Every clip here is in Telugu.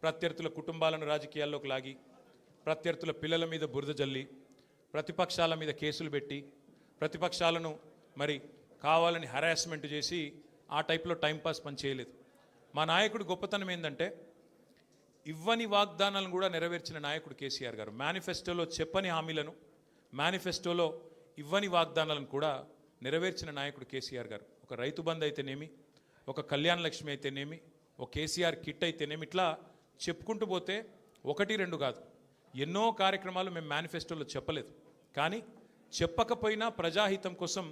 ప్రత్యర్థుల కుటుంబాలను రాజకీయాల్లోకి లాగి, ప్రత్యర్థుల పిల్లల మీద బురద జల్లి, ప్రతిపక్షాల మీద కేసులు పెట్టి, ప్రతిపక్షాలను మరి కావాలని హరాస్మెంట్ చేసి ఆ టైప్లో టైంపాస్ పని చేయలేదు. మా నాయకుడు గొప్పతనం ఏంటంటే ఇవ్వని వాగ్దానాలను కూడా నెరవేర్చిన నాయకుడు కేసీఆర్ గారు. మేనిఫెస్టోలో చెప్పని హామీలను, మేనిఫెస్టోలో ఇవ్వని వాగ్దానాలను కూడా నెరవేర్చిన నాయకుడు కేసీఆర్ గారు. ఒక రైతు బంధు అయితేనేమి, ఒక కళ్యాణ లక్ష్మి అయితేనేమి, ఒక కేసీఆర్ కిట్ అయితేనేమి, ఇట్లా చెప్పుకుంటూ పోతే ఒకటి రెండు కాదు, ఎన్నో కార్యక్రమాలు మేము మేనిఫెస్టోలో చెప్పలేదు. కానీ చెప్పకపోయినా ప్రజాహితం కోసం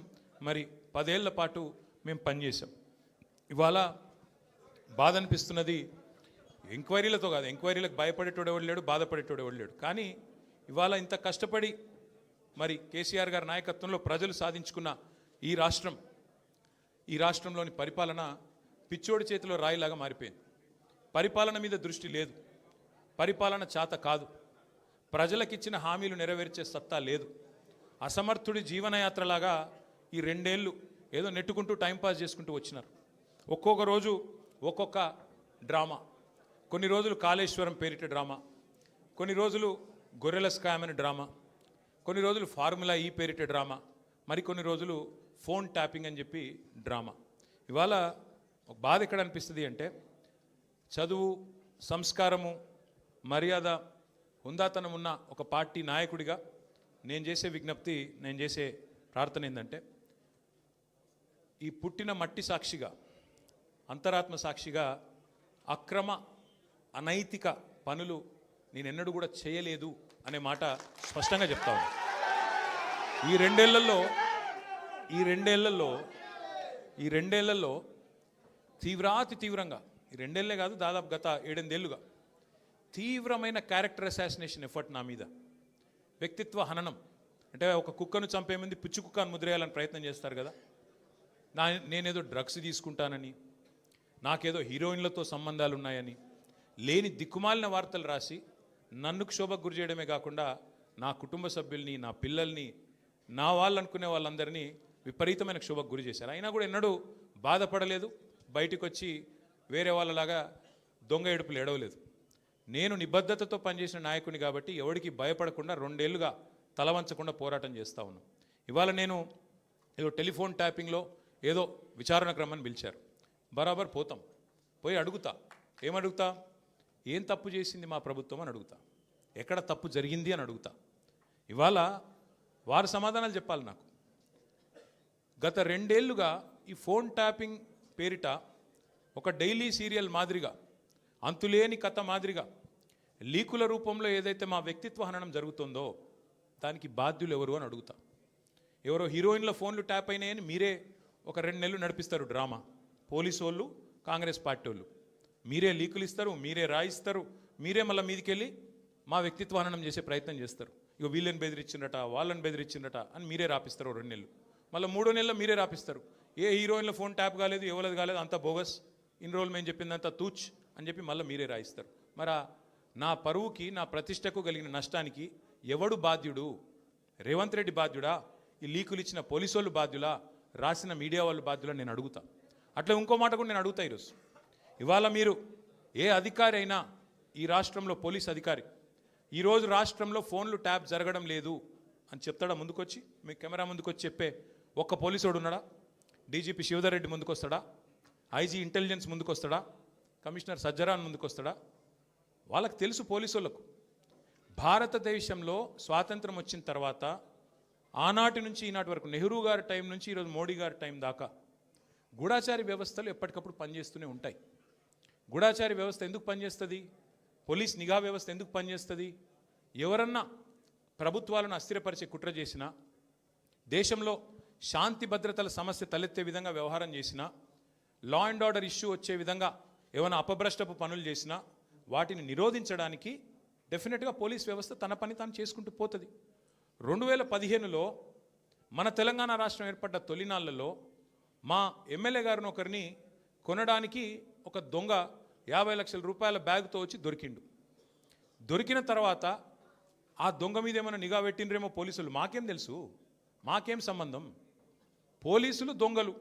మరి 10 ఏళ్ల పాటు మేము పనిచేసాం. ఇవాళ బాధ అనిపిస్తున్నది, ఎంక్వైరీలతో కాదు, ఎంక్వైరీలకు భయపడేటోడు ఎవడు లేడు, బాధపడేటోడు ఎవడు లేడు. కానీ ఇవాళ ఇంత కష్టపడి మరి కేసీఆర్ గారి నాయకత్వంలో ప్రజలు సాధించుకున్న ఈ రాష్ట్రంలోని పరిపాలన పిచ్చోడి చేతిలో రాయిలాగా మారిపోయింది. పరిపాలన మీద దృష్టి లేదు, పరిపాలన చేత కాదు, ప్రజలకిచ్చిన హామీలు నెరవేర్చే సత్తా లేదు. అసమర్థుడి జీవనయాత్రలాగా ఈ 2 ఏళ్ళు ఏదో నెట్టుకుంటూ టైంపాస్ చేసుకుంటూ వచ్చినారు. ఒక్కొక్క రోజు ఒక్కొక్క డ్రామా. కొన్ని రోజులు కాళేశ్వరం పేరిట డ్రామా, కొన్ని రోజులు గొర్రెల స్కామ్ అని డ్రామా, కొన్ని రోజులు ఫార్ములా ఈ పేరిట డ్రామా, మరికొన్ని రోజులు ఫోన్ ట్యాపింగ్ అని చెప్పి డ్రామా. ఇవాళ ఒక బాధ ఎక్కడ అనిపిస్తుంది అంటే, చదువు, సంస్కారము, మర్యాద, హుందాతనం ఉన్న ఒక పార్టీ నాయకుడిగా నేను చేసే విజ్ఞప్తి, నేను చేసే ప్రార్థన ఏంటంటే, ఈ పుట్టిన మట్టి సాక్షిగా, అంతరాత్మ సాక్షిగా అక్రమ అనైతిక పనులు నేనెన్నడూ కూడా చేయలేదు అనే మాట స్పష్టంగా చెప్తా ఉన్నాను. ఈ రెండేళ్లలో తీవ్రంగా, ఈ 2 ఏళ్లే కాదు, దాదాపు గత 7-8 ఏళ్ళుగా తీవ్రమైన క్యారెక్టర్ అసాసినేషన్ ఎఫర్ట్ నా మీద, వ్యక్తిత్వ హననం. అంటే ఒక కుక్కను చంపే ముందు పిచ్చి కుక్కను ముద్రేయాలని ప్రయత్నం చేస్తారు కదా, నేనేదో డ్రగ్స్ తీసుకుంటానని, నాకేదో హీరోయిన్లతో సంబంధాలు ఉన్నాయని, లేని దిక్కుమాలిన వార్తలు రాసి నన్ను క్షోభకు గురి చేయడమే కాకుండా నా కుటుంబ సభ్యుల్ని, నా పిల్లల్ని, నా వాళ్ళు అనుకునే వాళ్ళందరినీ విపరీతమైన క్షోభకు గురి చేశారు. అయినా కూడా ఎన్నడూ బాధపడలేదు, బయటకు వచ్చి వేరే వాళ్ళలాగా దొంగ ఏడుపులు ఏడవలేదు. నేను నిబద్ధతతో పనిచేసిన నాయకుని కాబట్టి ఎవడికి భయపడకుండా 2 ఏళ్ళుగా తలవంచకుండా పోరాటం చేస్తూ ఉన్నాను. ఇవాళ నేను ఏదో టెలిఫోన్ ట్యాపింగ్లో ఏదో విచారణ క్రమాన్ని పిలిచారు, బరాబర్ పోతాం, పోయి అడుగుతా. ఏమడుగుతా? ఏం తప్పు చేసింది మా ప్రభుత్వం అని అడుగుతా, ఎక్కడ తప్పు జరిగింది అని అడుగుతా. ఇవాళ వారు సమాధానాలు చెప్పాలి నాకు. గత 2 ఏళ్ళుగా ఈ ఫోన్ ట్యాపింగ్ పేరిట ఒక డైలీ సీరియల్ మాదిరిగా, అంతులేని కథ మాదిరిగా లీకుల రూపంలో ఏదైతే మా వ్యక్తిత్వ హననం జరుగుతుందో దానికి బాధ్యులు ఎవరు అని అడుగుతా. ఎవరో హీరోయిన్ల ఫోన్లు ట్యాప్ అయినాయని మీరే ఒక 2 నెలలు నడిపిస్తారు డ్రామా. పోలీసు వాళ్ళు, కాంగ్రెస్ పార్టీ వాళ్ళు మీరే లీకులు ఇస్తారు, మీరే రాయిస్తారు, మీరే మళ్ళీ మీదికెళ్ళి మా వ్యక్తిత్వ హననం చేసే ప్రయత్నం చేస్తారు. ఇక వీళ్ళని బెదిరించిందట, వాళ్ళని బెదిరించిందట అని మీరే రాపిస్తారు 2 నెలలు. మళ్ళీ 3వ నెలలో మీరే రాపిస్తారు. ఏ హీరోయిన్ల ఫోన్ ట్యాప్ కాలేదు, ఎవరిది కాలేదు, అంత బోగస్, ఇన్ని రోజులు మేము చెప్పిందంతా తూచ్ అని చెప్పి మళ్ళీ మీరే రాయిస్తారు. మరి నా పరువుకి, నా ప్రతిష్టకు కలిగిన నష్టానికి ఎవడు బాధ్యుడు? రేవంత్ రెడ్డి బాధ్యుడా? ఈ లీకులు ఇచ్చిన పోలీసు వాళ్ళు బాధ్యులా? రాసిన మీడియా వాళ్ళు బాధ్యులా? నేను అడుగుతా. అట్లా ఇంకో మాట కూడా నేను అడుగుతా. ఇవాళ మీరు ఏ అధికారి అయినా, ఈ రాష్ట్రంలో పోలీస్ అధికారి ఈరోజు రాష్ట్రంలో ఫోన్లు ట్యాప్ జరగడం లేదు అని చెప్తాడా? ముందుకొచ్చి మీ కెమెరా ముందుకొచ్చి చెప్పే ఒక్క పోలీసుడు ఉన్నాడా? డీజీపీ శివధర్ రెడ్డి ముందుకు వస్తాడా? ఐజీ ఇంటెలిజెన్స్ ముందుకు వస్తాడా? కమిషనర్ సజ్జరాన్ ముందుకు వస్తాడా? వాళ్ళకి తెలుసు, పోలీసు వాళ్ళకు, భారతదేశంలో స్వాతంత్రం వచ్చిన తర్వాత ఆనాటి నుంచి ఈనాటి వరకు, నెహ్రూ గారి టైం నుంచి ఈరోజు మోడీ గారి టైం దాకా గూఢాచారి వ్యవస్థలు ఎప్పటికప్పుడు పనిచేస్తూనే ఉంటాయి. గూఢాచారి వ్యవస్థ ఎందుకు పనిచేస్తుంది? పోలీస్ నిఘా వ్యవస్థ ఎందుకు పనిచేస్తుంది? ఎవరన్నా ప్రభుత్వాలను అస్థిరపరిచే కుట్ర చేసినా, దేశంలో శాంతి భద్రతల సమస్య తలెత్తే విధంగా వ్యవహారం చేసినా, లా అండ్ ఆర్డర్ ఇష్యూ వచ్చే విధంగా ఏమైనా అపభ్రష్టపు పనులు చేసినా వాటిని నిరోధించడానికి డెఫినెట్గా పోలీస్ వ్యవస్థ తన పని తాను చేసుకుంటూ పోతుంది. 2015లో మన తెలంగాణ రాష్ట్రం ఏర్పడ్డ తొలినాళ్లలో మా ఎమ్మెల్యే గారిని ఒకరిని కొనడానికి ఒక దొంగ 50 లక్షల రూపాయల బ్యాగ్తో వచ్చి దొరికిండు. దొరికిన తర్వాత ఆ దొంగ మీద ఏమైనా నిఘా పెట్టిండ్రేమో పోలీసులు, మాకేం తెలుసు, మాకేం సంబంధం? పోలీసులు దొంగలు,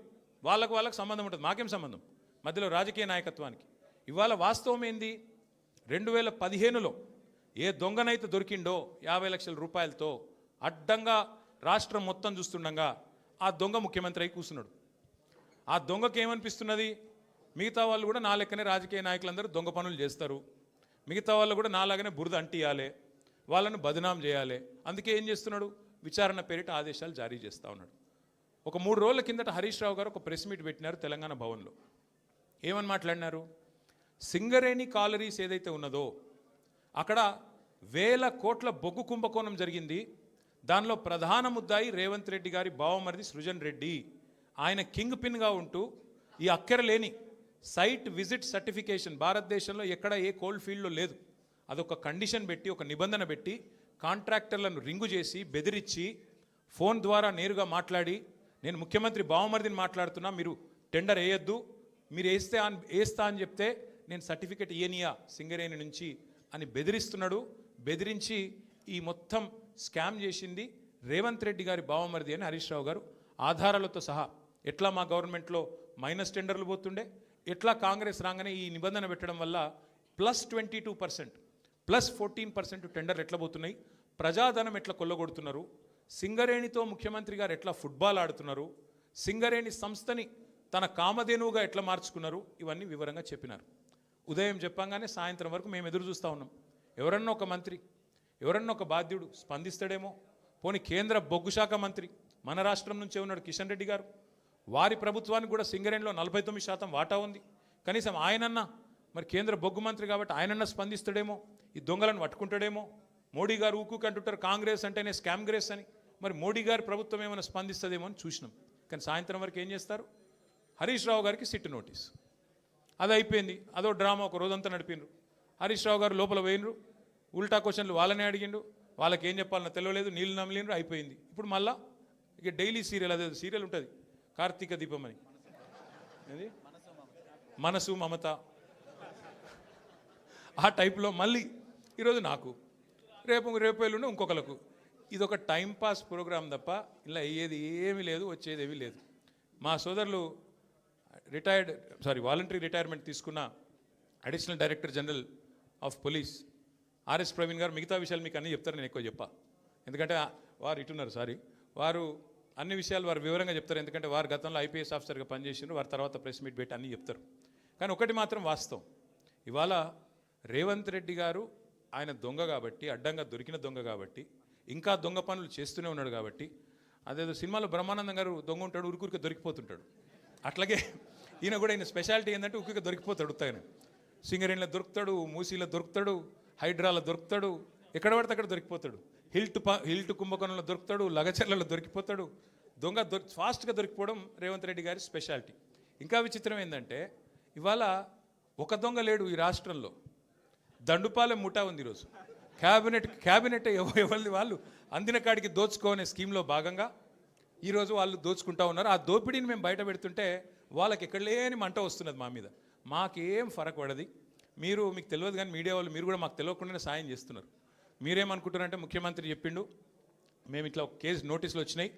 వాళ్ళకు సంబంధం ఉంటుంది, మాకేం సంబంధం? మధ్యలో రాజకీయ నాయకత్వానికి. ఇవాళ వాస్తవం ఏంది? 2015లో ఏ దొంగనైతే దొరికిండో 50 లక్షల రూపాయలతో అడ్డంగా రాష్ట్రం మొత్తం చూస్తుండగా ఆ దొంగ ముఖ్యమంత్రి అయి కూర్చున్నాడు. ఆ దొంగకి ఏమనిపిస్తున్నది, మిగతా వాళ్ళు కూడా నా లెక్కనే రాజకీయ నాయకులందరూ దొంగ పనులు చేస్తారు, మిగతా వాళ్ళు కూడా నాలాగానే బురద అంటియాలి, వాళ్ళను బదనాం చేయాలి, అందుకే ఏం చేస్తున్నాడు, విచారణ పేరిట ఆదేశాలు జారీ చేస్తూ ఉన్నాడు. ఒక 3 రోజుల కిందట హరీష్ రావు గారు ఒక ప్రెస్ మీట్ పెట్టినారు తెలంగాణ భవన్లో. ఏమని మాట్లాడినారు, సింగరేణి కాలరీస్ ఏదైతే ఉన్నదో అక్కడ 1000 కోట్ల బొగ్గు కుంభకోణం జరిగింది. దానిలో ప్రధాన ముద్దాయి రేవంత్ రెడ్డి గారి బావమరిది సృజన్ రెడ్డి. ఆయన కింగ్ పిన్గా ఉంటూ ఈ అక్కరలేని సైట్ విజిట్ సర్టిఫికేషన్ భారతదేశంలో ఎక్కడ ఏ కోల్డ్ ఫీల్డ్లో లేదు, అదొక కండిషన్ పెట్టి ఒక నిబంధన పెట్టి కాంట్రాక్టర్లను రింగు చేసి బెదిరించి ఫోన్ ద్వారా నేరుగా మాట్లాడి, నేను ముఖ్యమంత్రి బావమరిదిని మాట్లాడుతున్నా, మీరు టెండర్ వేయొద్దు, మీరు వేస్తా అని చెప్తే నేను సర్టిఫికెట్ ఇయనియా సింగరేణి నుంచి అని బెదిరిస్తున్నాడు. బెదిరించి ఈ మొత్తం స్కామ్ చేసింది రేవంత్ రెడ్డి గారి బావమరిది అని హరీష్ రావు గారు ఆధారాలతో సహా, ఎట్లా మా గవర్నమెంట్లో మైనస్ టెండర్లు పోతుండే, ఎట్లా కాంగ్రెస్ రాగానే ఈ నిబంధన పెట్టడం వల్ల +22% +14% టెండర్లు ఎట్లా పోతున్నాయి, ప్రజాధనం ఎట్లా కొల్లగొడుతున్నారు, సింగరేణితో ముఖ్యమంత్రి గారు ఎట్లా ఫుట్బాల్ ఆడుతున్నారు, సింగరేణి సంస్థని తన కామధేనువుగా ఎట్లా మార్చుకున్నారు, ఇవన్నీ వివరంగా చెప్పినారు. ఉదయం చెప్పంగానే సాయంత్రం వరకు మేము ఎదురు చూస్తూ ఉన్నాం, ఎవరన్నా ఒక మంత్రి, ఎవరన్నా ఒక బాధ్యుడు స్పందిస్తాడేమో. పోనీ కేంద్ర బొగ్గు శాఖ మంత్రి మన రాష్ట్రం నుంచే ఉన్నాడు కిషన్ రెడ్డి గారు, వారి ప్రభుత్వానికి కూడా సింగరేణిలో 49% వాటా ఉంది, కనీసం ఆయనన్నా మరి కేంద్ర బొగ్గు మంత్రి కాబట్టి ఆయనన్నా స్పందిస్తాడేమో, ఈ దొంగలను పట్టుకుంటాడేమో. మోడీ గారు ఊకుకంటుంటారు కాంగ్రెస్ అంటేనే స్కామ్ గ్రేస్ అని, మరి మోడీ గారి ప్రభుత్వం ఏమైనా స్పందిస్తుందేమో అని చూసినాం. కానీ సాయంత్రం వరకు ఏం చేస్తారు, హరీష్ రావు గారికి సిట్ నోటీస్, అది అయిపోయింది. అదో డ్రామా ఒక రోజంతా నడిపినరు. హరీష్ రావు గారు లోపల పోయినరు, ఉల్టా క్వశ్చన్లు వాళ్ళనే అడిగిండు, వాళ్ళకి ఏం చెప్పాలన్నా తెలియలేదు, నీళ్ళు నమ్మలేరు, అయిపోయింది. ఇప్పుడు మళ్ళా ఇక డైలీ సీరియల్, అదే సీరియల్ ఉంటుంది కార్తీక దీపం అని, అది మనసు మమత, ఆ టైప్లో మళ్ళీ ఈరోజు నాకు, రేపు ఎల్లుండి ఇంకొకరికి. ఇది ఒక టైంపాస్ ప్రోగ్రామ్ తప్ప ఇలా అయ్యేది ఏమీ లేదు, వచ్చేది ఏమీ లేదు. మా సోదరులు వాలంటరీ రిటైర్మెంట్ తీసుకున్న additional director general of police RS Praveen గారు మిగతా విషయాలు మీకు అన్నీ చెప్తారు, నేను ఎక్కువ చెప్పా, ఎందుకంటే వారు ఇటున్నారు, వారు అన్ని విషయాలు వారు వివరంగా చెప్తారు, ఎందుకంటే వారు గతంలో ఐపీఎస్ ఆఫీసర్గా పనిచేసినారు, వారి తర్వాత ప్రెస్ మీట్ పెట్టి అన్నీ చెప్తారు. కానీ ఒకటి మాత్రం వాస్తవం, ఇవాళ రేవంత్ రెడ్డి గారు ఆయన దొంగ కాబట్టి, అడ్డంగా దొరికిన దొంగ కాబట్టి, ఇంకా దొంగ పనులు చేస్తూనే ఉన్నాడు కాబట్టి, అదేదో సినిమాలో బ్రహ్మానందం గారు దొంగ ఉంటాడు, ఉరుకురికి దొరికిపోతుంటాడు, అట్లాగే ఈయన కూడా ఈయన స్పెషాలిటీ ఏంటంటే ఉరికి దొరికిపోతాడు. ఆయన సింగరేణిలో దొరుకుతాడు, మూసీలో దొరుకుతాడు, హైడ్రాలో దొరుకుతాడు, ఎక్కడ పడితే అక్కడ దొరికిపోతాడు, హిల్ట్ కుంభకోణంలో దొరుకుతాడు, లగచర్లలో దొరికిపోతాడు. దొంగ ఫాస్ట్గా దొరికిపోవడం రేవంత్ రెడ్డి గారి స్పెషాలిటీ. ఇంకా విచిత్రం ఏంటంటే ఇవాళ ఒక దొంగ లేడు ఈ రాష్ట్రంలో, దండుపాలెం ముఠా ఉంది ఈరోజు. క్యాబినెట్ ఎవరిది వాళ్ళు అందిన కాడికి దోచుకోనే స్కీమ్లో భాగంగా ఈరోజు వాళ్ళు దోచుకుంటా ఉన్నారు. ఆ దోపిడీని మేము బయట పెడుతుంటే వాళ్ళకి ఎక్కడ లేని మంట వస్తున్నది మా మీద. మాకేం ఫరక్ పడది, మీకు తెలియదు కానీ మీడియా వాళ్ళు మీరు కూడా మాకు తెలియకుండానే సాయం చేస్తున్నారు. మీరేమనుకుంటున్నారంటే ముఖ్యమంత్రి చెప్పిండు, మేము ఇట్లా ఒక కేసు నోటీసులు వచ్చినాయి,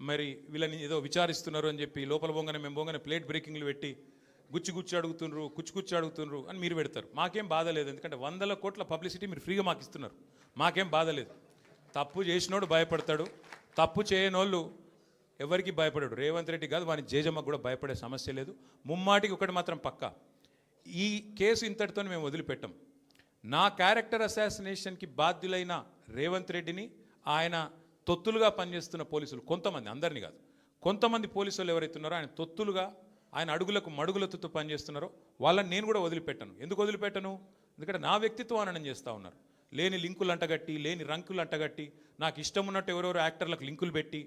మరి వీళ్ళని ఏదో విచారిస్తున్నారు అని చెప్పి లోపల మేము పోగానే ప్లేట్ బ్రేకింగ్లు పెట్టి గుచ్చి అడుగుతుండ్రు అని మీరు పెడతారు. మాకేం బాధ లేదు, ఎందుకంటే 100 కోట్ల పబ్లిసిటీ మీరు ఫ్రీగా మాకు ఇస్తున్నారు, మాకేం బాధ లేదు. తప్పు చేసినోడు భయపడతాడు, తప్పు చేయనోళ్ళు ఎవరికి భయపడాడు. రేవంత్ రెడ్డి కాదు, వాని జేజమ్మకు కూడా భయపడే సమస్య లేదు. ముమ్మాటికి ఒకటి మాత్రం పక్కా, ఈ కేసు ఇంతటితో మేము వదిలిపెట్టాం. నా క్యారెక్టర్ అసాసినేషన్కి బాధ్యులైన రేవంత్ రెడ్డిని ఆయన తొత్తులుగా పనిచేస్తున్న పోలీసులు కొంతమంది, అందరినీ కాదు, కొంతమంది పోలీసులు ఎవరైతే ఉన్నారో ఆయన తొత్తులుగా, ఆయన అడుగులకు మడుగులతో పనిచేస్తున్నారో వాళ్ళని నేను కూడా వదిలిపెట్టను. ఎందుకు వదిలిపెట్టను? ఎందుకంటే నా వ్యక్తిత్వం హననం చేస్తూ ఉన్నారు. లేని లింకులు అంటగట్టి, లేని రంకులు అంటగట్టి, నాకు ఇష్టం ఉన్నట్టు ఎవరెవరో యాక్టర్లకు లింకులు పెట్టి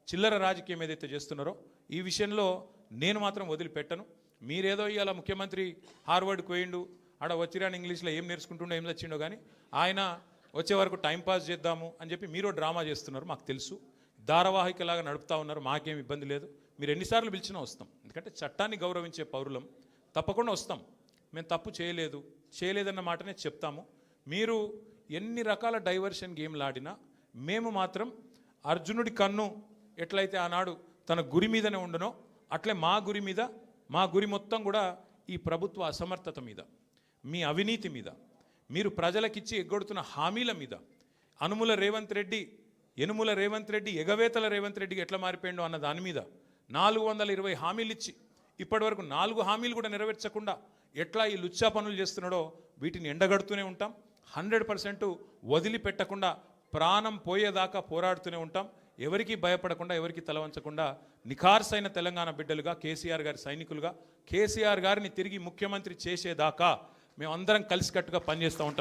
చిల్లర రాజకీయం ఏదైతే చేస్తున్నారో ఈ విషయంలో నేను మాత్రం వదిలిపెట్టను. మీరేదో ఇవాళ ముఖ్యమంత్రి హార్వర్డ్కి పోయిండు, ఆడ వచ్చిరాని ఇంగ్లీష్లో ఏం నేర్చుకుంటుండో ఏం తెచ్చిండో కానీ ఆయన వచ్చే వరకు టైంపాస్ చేద్దాము అని చెప్పి మీరు డ్రామా చేస్తున్నారు, మాకు తెలుసు. ధారావాహికలాగా నడుపుతూ ఉన్నారు, మాకేం ఇబ్బంది లేదు. మీరు ఎన్నిసార్లు పిలిచినా వస్తాం, ఎందుకంటే చట్టాన్ని గౌరవించే పౌరులం, తప్పకుండా వస్తాం. మేము తప్పు చేయలేదన్న మాటనే చెప్తాము. మీరు ఎన్ని రకాల డైవర్షన్ గేమ్లు ఆడినా మేము మాత్రం అర్జునుడి కన్ను ఎట్లయితే ఆనాడు తన గురి మీదనే ఉండనో అట్లే మా గురి మొత్తం కూడా ఈ ప్రభుత్వ అసమర్థత మీద, మీ అవినీతి మీద, మీరు ప్రజలకిచ్చి ఎగ్గొడుతున్న హామీల మీద యనుమల రేవంత్ రెడ్డి ఎగవేతల రేవంత్ రెడ్డికి ఎట్లా మారిపోయిండో అన్న దాని మీద 420 హామీలు ఇచ్చి ఇప్పటివరకు 4 హామీలు కూడా నెరవేర్చకుండా ఎట్లా ఈ లుచ్చా పనులు చేస్తున్నాడో వీటిని ఎండగడుతూనే ఉంటాం. 100% వదిలిపెట్టకుండా ప్రాణం పోయేదాకా పోరాడుతూనే ఉంటాం. ఎవరికి భయపడకుండా, ఎవరికి తలవంచకుండా నిఖార్సైన తెలంగాణ బిడ్డలుగా, కేసీఆర్ గారి సైనికులుగా, కేసీఆర్ గారిని తిరిగి ముఖ్యమంత్రి చేసేదాకా మేమందరం కలిసికట్టుగా పనిచేస్తూ ఉంటాం.